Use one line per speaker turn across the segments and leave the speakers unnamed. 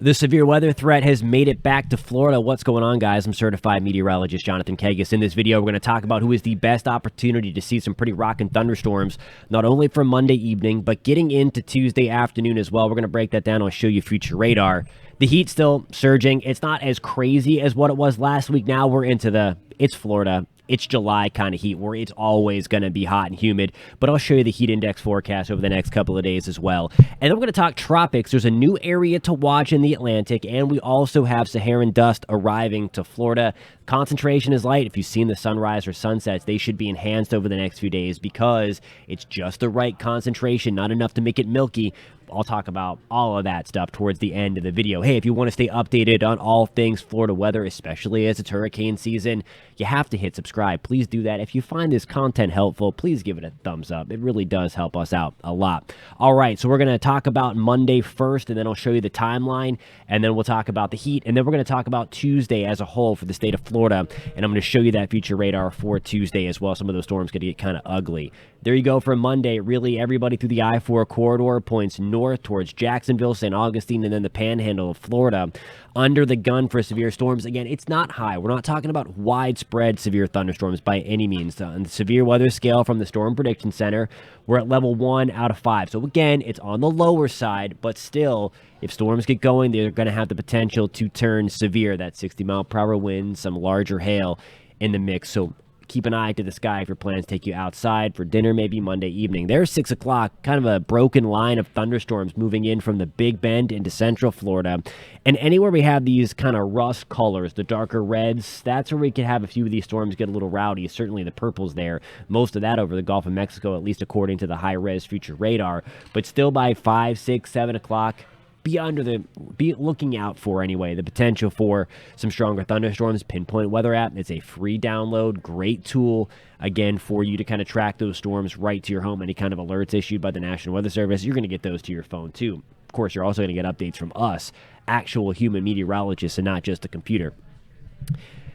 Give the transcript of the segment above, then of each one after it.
The severe weather threat has made it back to Florida. What's going on, guys? I'm certified meteorologist Jonathan Kagis. In this video, we're going to talk about who is the best opportunity to see some pretty rockin' thunderstorms, not only for Monday evening, but getting into Tuesday afternoon as well. We're going to break that down. I'll show you future radar. The heat's still surging. It's not as crazy as what it was last week. Now we're into it's Florida. It's July kind of heat where it's always going to be hot and humid, but I'll show you the heat index forecast over the next couple of days as well. And then we're going to talk tropics. There's a new area to watch in the Atlantic, and we also have Saharan dust arriving to Florida. Concentration is light. If you've seen the sunrise or sunsets, they should be enhanced over the next few days because it's just the right concentration, not enough to make it milky. I'll talk about all of that stuff towards the end of the video. Hey, if you want to stay updated on all things Florida weather, especially as it's hurricane season, you have to hit subscribe. Please do that. If you find this content helpful, please give it a thumbs up. It really does help us out a lot. All right, so we're going to talk about Monday first, and then I'll show you the timeline, and then we'll talk about the heat, and then we're going to talk about Tuesday as a whole for the state of Florida, and I'm going to show you that future radar for Tuesday as well. Some of those storms going to get kind of ugly. There you go for Monday. Really, everybody through the I-4 corridor points north towards Jacksonville, St. Augustine, and then the panhandle of Florida. Under the gun for severe storms. Again, it's not high. We're not talking about widespread severe thunderstorms by any means. On the severe weather scale from the Storm Prediction Center, we're at level 1 out of 5. So again, it's on the lower side, but still, if storms get going, they're going to have the potential to turn severe. That 60-mile-per-hour wind, some larger hail in the mix. So keep an eye to the sky if your plans take you outside for dinner, maybe Monday evening. There's 6 o'clock, kind of a broken line of thunderstorms moving in from the Big Bend into central Florida. And anywhere we have these kind of rust colors, the darker reds, that's where we could have a few of these storms get a little rowdy. Certainly the purple's there. Most of that over the Gulf of Mexico, at least according to the high-res future radar. But still by 5, 6, 7 o'clock, be looking out for anyway the potential for some stronger thunderstorms. Pinpoint Weather app, it's a free download, great tool again for you to kind of track those storms right to your home. Any kind of alerts issued by the National Weather Service, you're going to get those to your phone too. Of course, you're also going to get updates from us, actual human meteorologists, and not just a computer.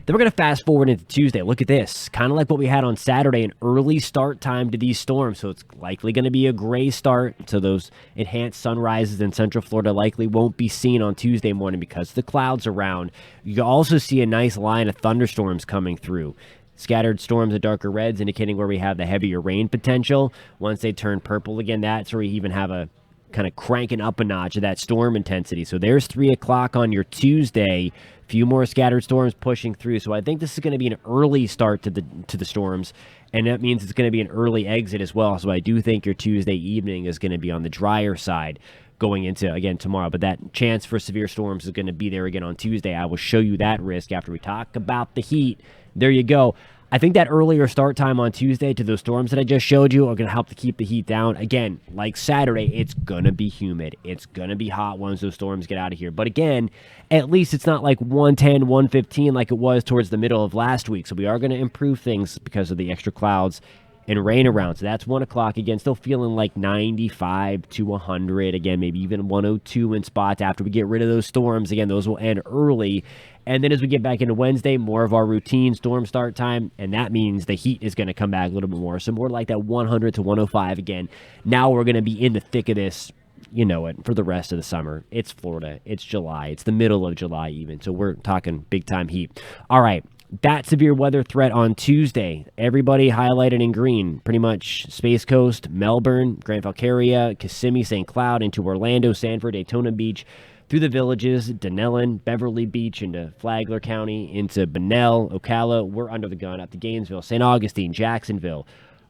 Then we're going to fast forward into Tuesday. Look at this. Kind of like what we had on Saturday, an early start time to these storms. So it's likely going to be a gray start. So those enhanced sunrises in central Florida likely won't be seen on Tuesday morning because the clouds around. You also see a nice line of thunderstorms coming through. Scattered storms of darker reds indicating where we have the heavier rain potential. Once they turn purple again, that's where we even have a kind of cranking up a notch of that storm intensity. So there's 3 o'clock on your Tuesday. Few more scattered storms pushing through. So I think this is going to be an early start to the storms, and that means it's going to be an early exit as well. So I do think your Tuesday evening is going to be on the drier side going into, again, tomorrow. But that chance for severe storms is going to be there again on Tuesday. I will show you that risk after we talk about the heat. There you go. I think that earlier start time on Tuesday to those storms that I just showed you are going to help to keep the heat down. Again, like Saturday, it's going to be humid. It's going to be hot once those storms get out of here. But again, at least it's not like 110, 115 like it was towards the middle of last week. So we are going to improve things because of the extra clouds and rain around. So that's 1 o'clock. Again, still feeling like 95 to 100. Again, maybe even 102 in spots after we get rid of those storms. Again, those will end early. And then as we get back into Wednesday, more of our routine storm start time, and that means the heat is going to come back a little bit more. So more like that 100 to 105 again. Now we're going to be in the thick of this, you know it, for the rest of the summer. It's Florida. It's July. It's the middle of July even. So we're talking big-time heat. All right. That severe weather threat on Tuesday. Everybody highlighted in green. Pretty much Space Coast, Melbourne, Grand Valkyria, Kissimmee, St. Cloud, into Orlando, Sanford, Daytona Beach, through the villages, Denellen, Beverly Beach, into Flagler County, into Bunnell, Ocala. We're under the gun up to Gainesville, St. Augustine, Jacksonville.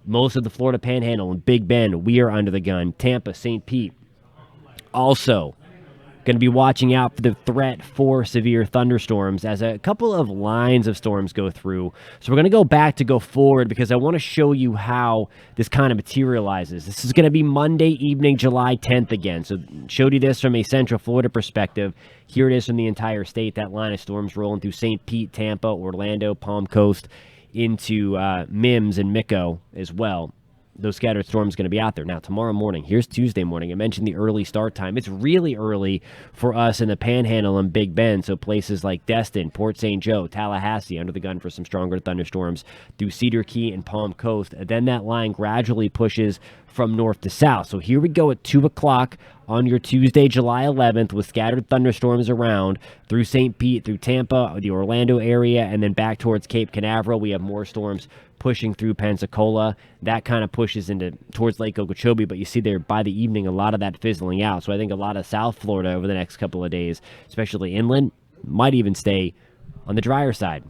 Most of the Florida Panhandle and Big Bend, we are under the gun. Tampa, St. Pete. Also, going to be watching out for the threat for severe thunderstorms as a couple of lines of storms go through. So we're going to go forward because I want to show you how this kind of materializes. This is going to be Monday evening, July 10th again. So showed you this from a central Florida perspective. Here it is from the entire state. That line of storms rolling through St. Pete, Tampa, Orlando, Palm Coast, into Mims and Mico as well. Those scattered storms going to be out there. Now, tomorrow morning, here's Tuesday morning. I mentioned the early start time. It's really early for us in the Panhandle and Big Bend, so places like Destin, Port St. Joe, Tallahassee, under the gun for some stronger thunderstorms through Cedar Key and Palm Coast. Then that line gradually pushes from north to south. So here we go at 2 o'clock on your Tuesday, July 11th, with scattered thunderstorms around through St. Pete, through Tampa, the Orlando area, and then back towards Cape Canaveral. We have more storms pushing through Pensacola. That kind of pushes towards Lake Okeechobee, but you see there by the evening a lot of that fizzling out. So I think a lot of South Florida over the next couple of days, especially inland, might even stay on the drier side.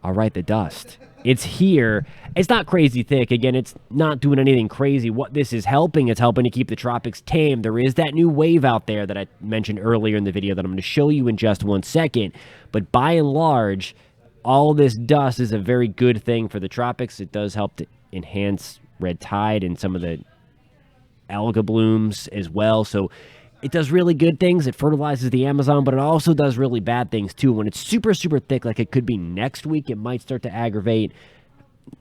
All right, the dust. It's here. It's not crazy thick. Again, it's not doing anything crazy. What this is helping, it's helping to keep the tropics tame. There is that new wave out there that I mentioned earlier in the video that I'm going to show you in just 1 second. But by and large, all this dust is a very good thing for the tropics. It does help to enhance red tide and some of the alga blooms as well. So it does really good things. It fertilizes the Amazon, but it also does really bad things too. When it's super, super thick, like it could be next week, it might start to aggravate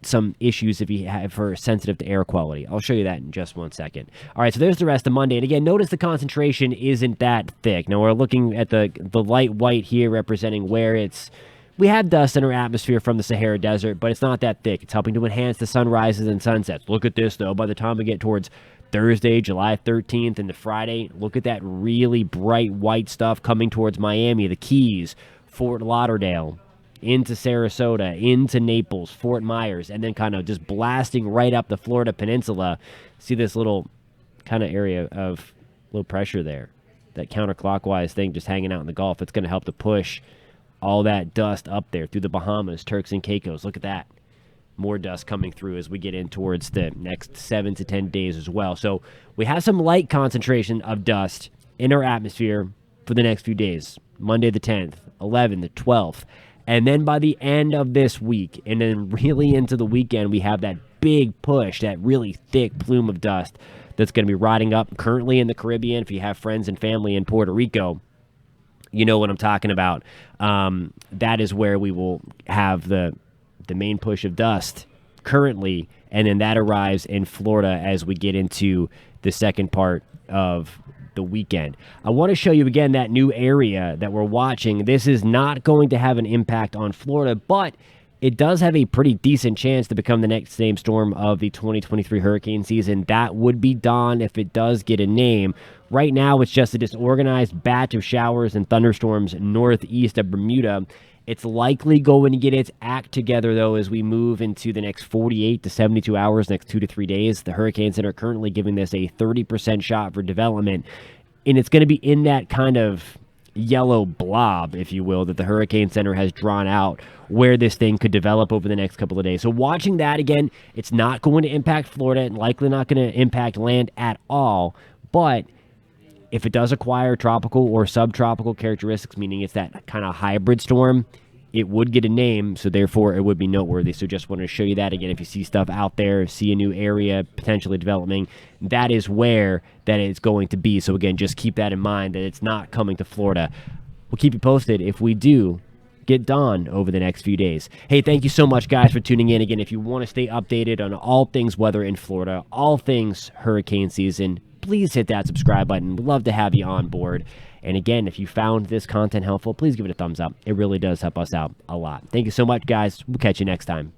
some issues if you have for sensitive to air quality. I'll show you that in just 1 second. All right, so there's the rest of Monday. And again, notice the concentration isn't that thick. Now we're looking at the light white here representing where we have dust in our atmosphere from the Sahara Desert, but it's not that thick. It's helping to enhance the sunrises and sunsets. Look at this, though. By the time we get towards Thursday, July 13th, into Friday, look at that really bright white stuff coming towards Miami, the Keys, Fort Lauderdale, into Sarasota, into Naples, Fort Myers, and then kind of just blasting right up the Florida Peninsula. See this little kind of area of low pressure there, that counterclockwise thing just hanging out in the Gulf. It's going to help to push all that dust up there through the Bahamas, Turks and Caicos. Look at that. More dust coming through as we get in towards the next 7 to 10 days as well. So we have some light concentration of dust in our atmosphere for the next few days. Monday the 10th, 11th, the 12th. And then by the end of this week, and then really into the weekend, we have that big push, that really thick plume of dust that's going to be riding up currently in the Caribbean. If you have friends and family in Puerto Rico, you know what I'm talking about. That is where we will have the main push of dust currently, and then that arrives in Florida as we get into the second part of the weekend. I want to show you again that new area that we're watching. This is not going to have an impact on Florida, but it does have a pretty decent chance to become the next name storm of the 2023 hurricane season. That would be Don if it does get a name. Right now, it's just a disorganized batch of showers and thunderstorms northeast of Bermuda. It's likely going to get its act together, though, as we move into the next 48 to 72 hours, next 2 to 3 days. The Hurricane Center currently giving this a 30% shot for development, and it's going to be in that kind of yellow blob, if you will, that the Hurricane Center has drawn out where this thing could develop over the next couple of days. So watching that, again, it's not going to impact Florida and likely not going to impact land at all, but if it does acquire tropical or subtropical characteristics, meaning it's that kind of hybrid storm, it would get a name, so therefore it would be noteworthy. So just wanted to show you that again. If you see stuff out there, see a new area potentially developing, that is where that is going to be. So again, just keep that in mind that it's not coming to Florida. We'll keep you posted if we do get Dawn over the next few days. Hey, thank you so much, guys, for tuning in. Again, if you want to stay updated on all things weather in Florida, all things hurricane season, please hit that subscribe button. We'd love to have you on board. And again, if you found this content helpful, please give it a thumbs up. It really does help us out a lot. Thank you so much, guys. We'll catch you next time.